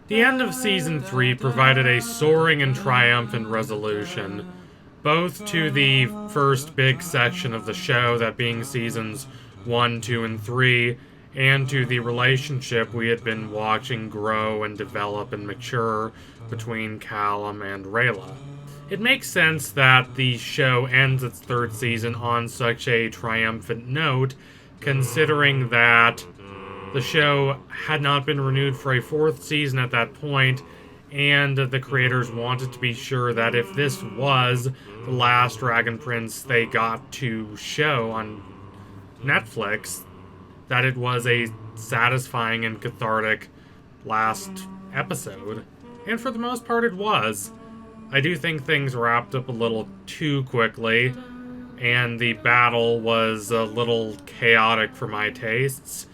The end of Season 3 provided a soaring and triumphant resolution, both to the first big section of the show, that being Seasons 1, 2, and 3, and to the relationship we had been watching grow and develop and mature between Callum and Rayla. It makes sense that the show ends its third season on such a triumphant note, considering that the show had not been renewed for a fourth season at that point, and the creators wanted to be sure that if this was the last Dragon Prince they got to show on Netflix, that it was a satisfying and cathartic last episode. And for the most part it was. I do think things wrapped up a little too quickly, and the battle was a little chaotic for my tastes.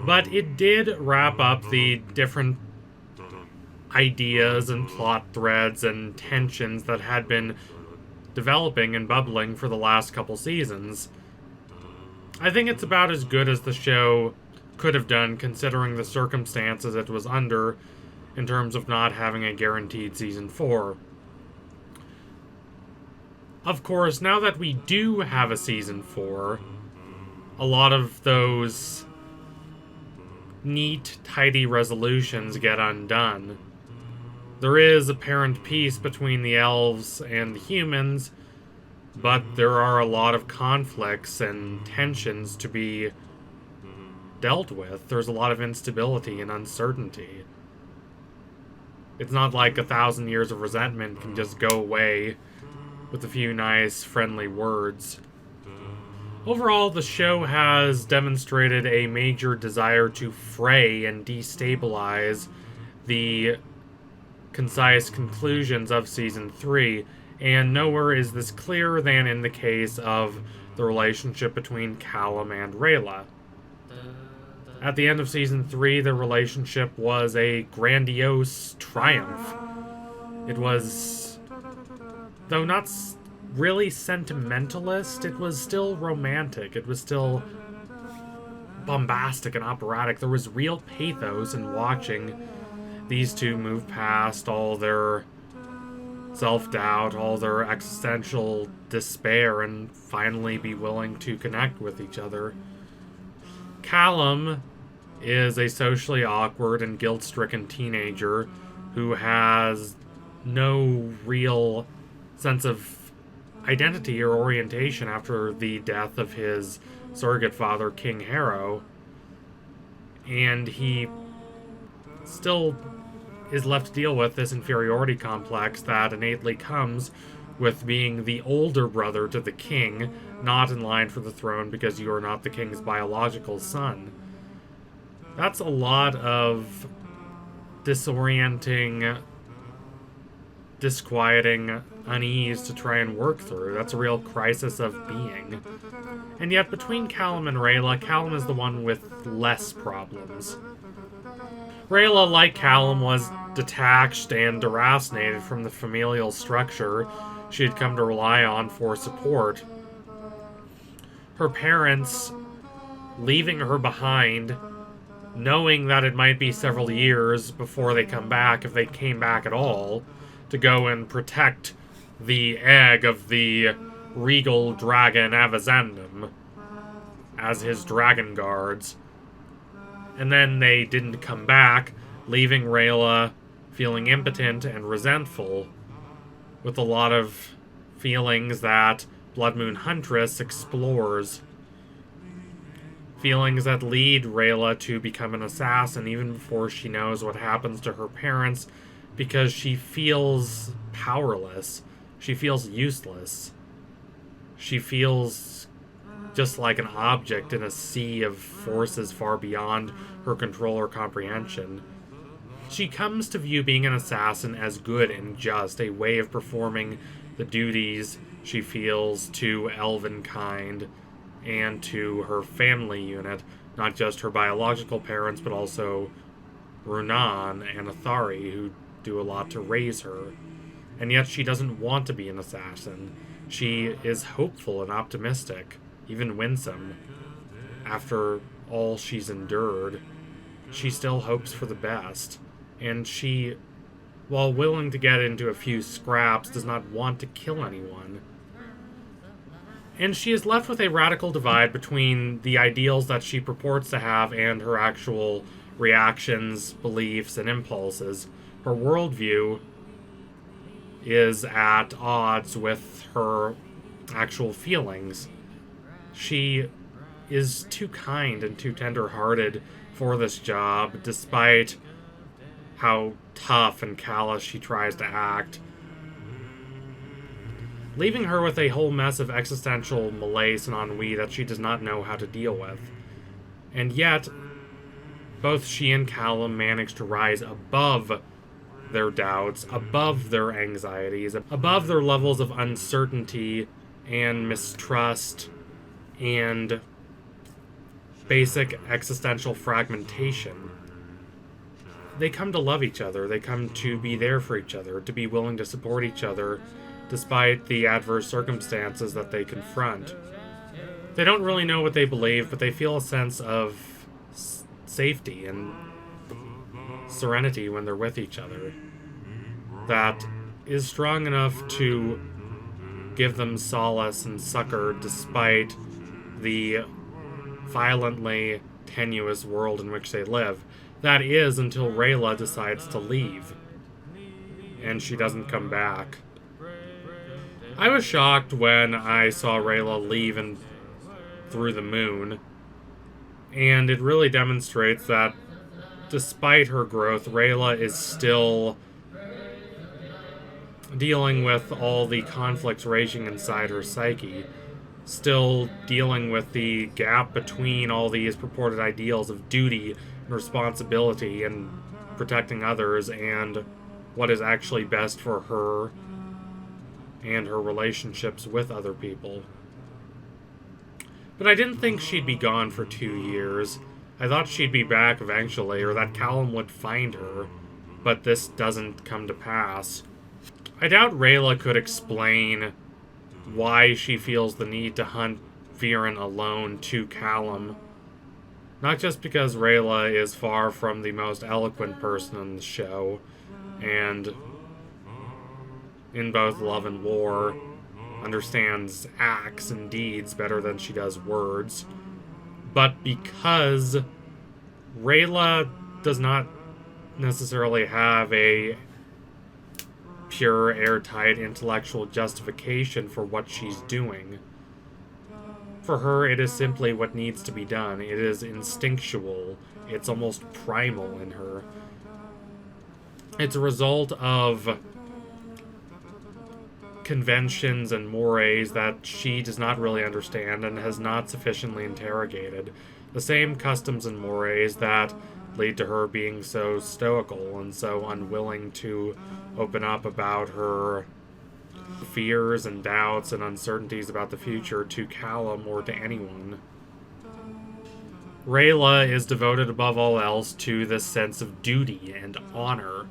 But it did wrap up the different ideas and plot threads and tensions that had been developing and bubbling for the last couple seasons. I think it's about as good as the show could have done, considering the circumstances it was under in terms of not having a guaranteed Season 4. Of course, now that we do have a Season 4, a lot of those neat, tidy resolutions get undone. There is apparent peace between the elves and the humans, but there are a lot of conflicts and tensions to be dealt with. There's a lot of instability and uncertainty. It's not like 1,000 years of resentment can just go away with a few nice, friendly words. Overall, the show has demonstrated a major desire to fray and destabilize the concise conclusions of Season 3, and nowhere is this clearer than in the case of the relationship between Callum and Rayla. At the end of Season 3, the relationship was a grandiose triumph. It was, though not really sentimentalist, it was still romantic. It was still bombastic and operatic. There was real pathos in watching these two move past all their self-doubt, all their existential despair, and finally be willing to connect with each other. Callum is a socially awkward and guilt-stricken teenager who has no real sense of identity or orientation after the death of his surrogate father, King Harrow, and he still is left to deal with this inferiority complex that innately comes with being the older brother to the king, not in line for the throne because you are not the king's biological son. That's a lot of disorienting, disquieting unease to try and work through. That's a real crisis of being. And yet, between Callum and Rayla, Callum is the one with less problems. Rayla, like Callum, was detached and deracinated from the familial structure she had come to rely on for support. Her parents leaving her behind, knowing that it might be several years before they come back, if they came back at all, to go and protect the egg of the regal dragon Avazandum as his dragon guards. And then they didn't come back, leaving Rayla feeling impotent and resentful, with a lot of feelings that Blood Moon Huntress explores. Feelings that lead Rayla to become an assassin even before she knows what happens to her parents, because she feels powerless. She feels useless. She feels just like an object in a sea of forces far beyond her control or comprehension. She comes to view being an assassin as good and just, a way of performing the duties she feels to elvenkind and to her family unit, not just her biological parents, but also Runan and Athari, who do a lot to raise her. And yet she doesn't want to be an assassin. She is hopeful and optimistic, even winsome. After all she's endured, she still hopes for the best. and she, while willing to get into a few scraps, does not want to kill anyone. And she is left with a radical divide between the ideals that she purports to have and her actual reactions, beliefs, and impulses. Her worldview is at odds with her actual feelings. She is too kind and too tender-hearted for this job, despite how tough and callous she tries to act, leaving her with a whole mess of existential malaise and ennui that she does not know how to deal with. And yet, both she and Callum manage to rise above their doubts, above their anxieties, above their levels of uncertainty and mistrust and basic existential fragmentation. They come to love each other. They come to be there for each other, to be willing to support each other despite the adverse circumstances that they confront. They don't really know what they believe, but they feel a sense of safety and serenity when they're with each other that is strong enough to give them solace and succor despite the violently tenuous world in which they live. That is until Rayla decides to leave, and she doesn't come back. I was shocked when I saw Rayla leave and through the moon, and it really demonstrates that despite her growth, Rayla is still dealing with all the conflicts raging inside her psyche, still dealing with the gap between all these purported ideals of duty and responsibility and protecting others and what is actually best for her and her relationships with other people. But I didn't think she'd be gone for 2 years. I thought she'd be back eventually, or that Callum would find her, but this doesn't come to pass. I doubt Rayla could explain why she feels the need to hunt Viren alone to Callum. Not just because Rayla is far from the most eloquent person on the show, and in both love and war, understands acts and deeds better than she does words, but because Rayla does not necessarily have a pure, airtight intellectual justification for what she's doing. For her, it is simply what needs to be done. It is instinctual. It's almost primal in her. It's a result of conventions and mores that she does not really understand and has not sufficiently interrogated. The same customs and mores that lead to her being so stoical and so unwilling to open up about her fears and doubts and uncertainties about the future to Callum or to anyone. Rayla is devoted above all else to this sense of duty and honor.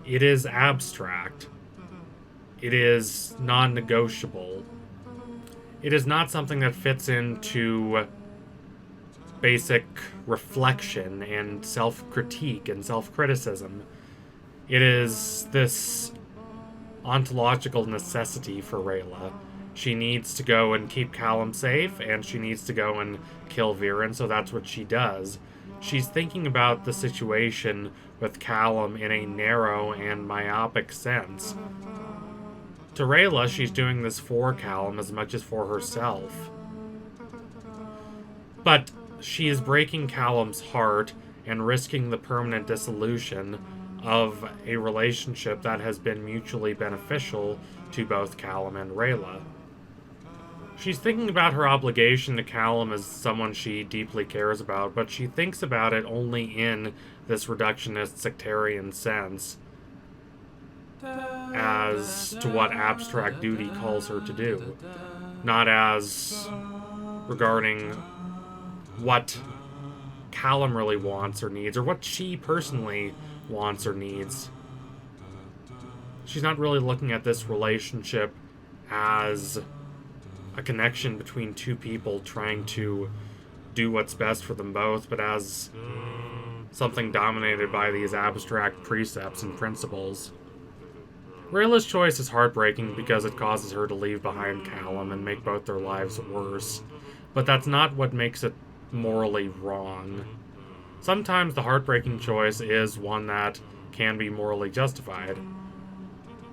It is abstract. It is non-negotiable. It is not something that fits into basic reflection and self-critique and self-criticism. It is this ontological necessity for Rayla. She needs to go and keep Callum safe, and she needs to go and kill Viren, so that's what she does. She's thinking about the situation with Callum in a narrow and myopic sense. To Rayla, she's doing this for Callum as much as for herself. But she is breaking Callum's heart and risking the permanent dissolution of a relationship that has been mutually beneficial to both Callum and Rayla. She's thinking about her obligation to Callum as someone she deeply cares about, but she thinks about it only in this reductionist sectarian sense as to what abstract duty calls her to do, not as regarding what Callum really wants or needs, or what she personally wants or needs. She's not really looking at this relationship as a connection between two people trying to do what's best for them both, but as something dominated by these abstract precepts and principles. Rayla's choice is heartbreaking because it causes her to leave behind Callum and make both their lives worse, but that's not what makes it morally wrong. Sometimes the heartbreaking choice is one that can be morally justified.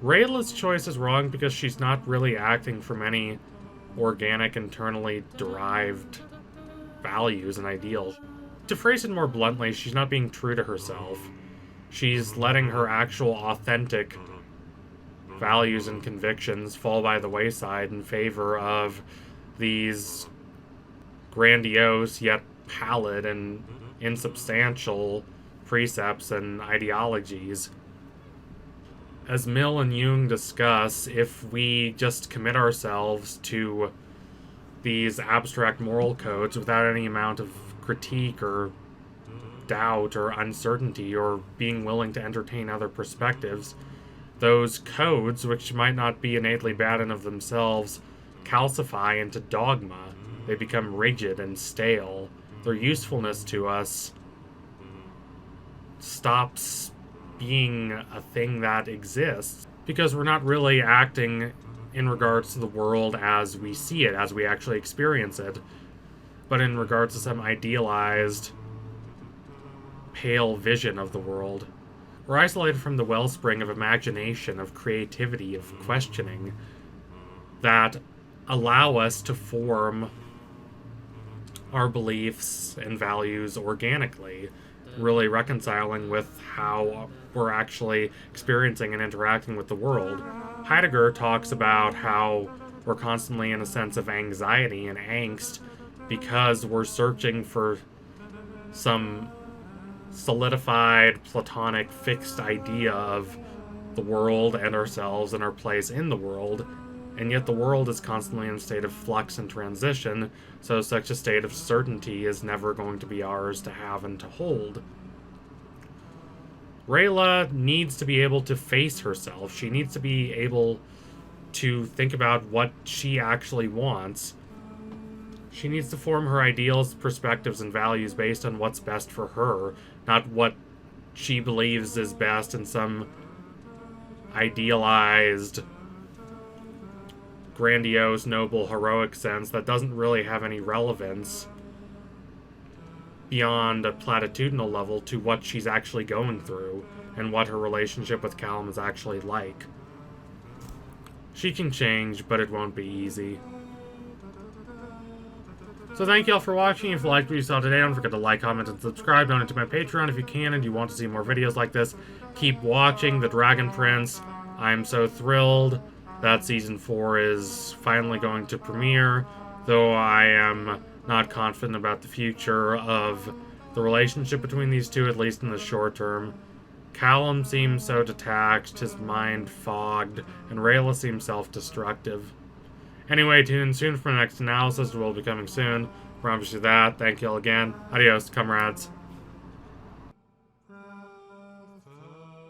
Rayla's choice is wrong because she's not really acting from any organic, internally derived values and ideals. To phrase it more bluntly, she's not being true to herself. She's letting her actual, authentic values and convictions fall by the wayside in favor of these grandiose yet pallid and insubstantial precepts and ideologies. As Mill and Jung discuss, if we just commit ourselves to these abstract moral codes without any amount of critique or doubt or uncertainty or being willing to entertain other perspectives, those codes, which might not be innately bad in of themselves, calcify into dogma. They become rigid and stale. Their usefulness to us stops being a thing that exists because we're not really acting in regards to the world as we see it, as we actually experience it, but in regards to some idealized, pale vision of the world. We're isolated from the wellspring of imagination, of creativity, of questioning that allow us to form our beliefs and values organically, really reconciling with how we're actually experiencing and interacting with the world. Heidegger talks about how we're constantly in a sense of anxiety and angst because we're searching for some solidified, platonic, fixed idea of the world and ourselves and our place in the world, and yet the world is constantly in a state of flux and transition, so such a state of certainty is never going to be ours to have and to hold. Rayla needs to be able to face herself. She needs to be able to think about what she actually wants. She needs to form her ideals, perspectives, and values based on what's best for her, not what she believes is best in some idealized, grandiose, noble, heroic sense that doesn't really have any relevance beyond a platitudinal level to what she's actually going through and what her relationship with Callum is actually like. She can change, but it won't be easy. So thank you all for watching. If you liked what you saw today, don't forget to like, comment, and subscribe. Donate to my Patreon if you can and you want to see more videos like this. Keep watching The Dragon Prince. I'm so thrilled that Season 4 is finally going to premiere, though I am not confident about the future of the relationship between these two, at least in the short term. Callum seems so detached, his mind fogged, and Rayla seems self-destructive. Anyway, tune in soon for my next analysis. It will be coming soon. Promise you that. Thank you all again. Adios, comrades.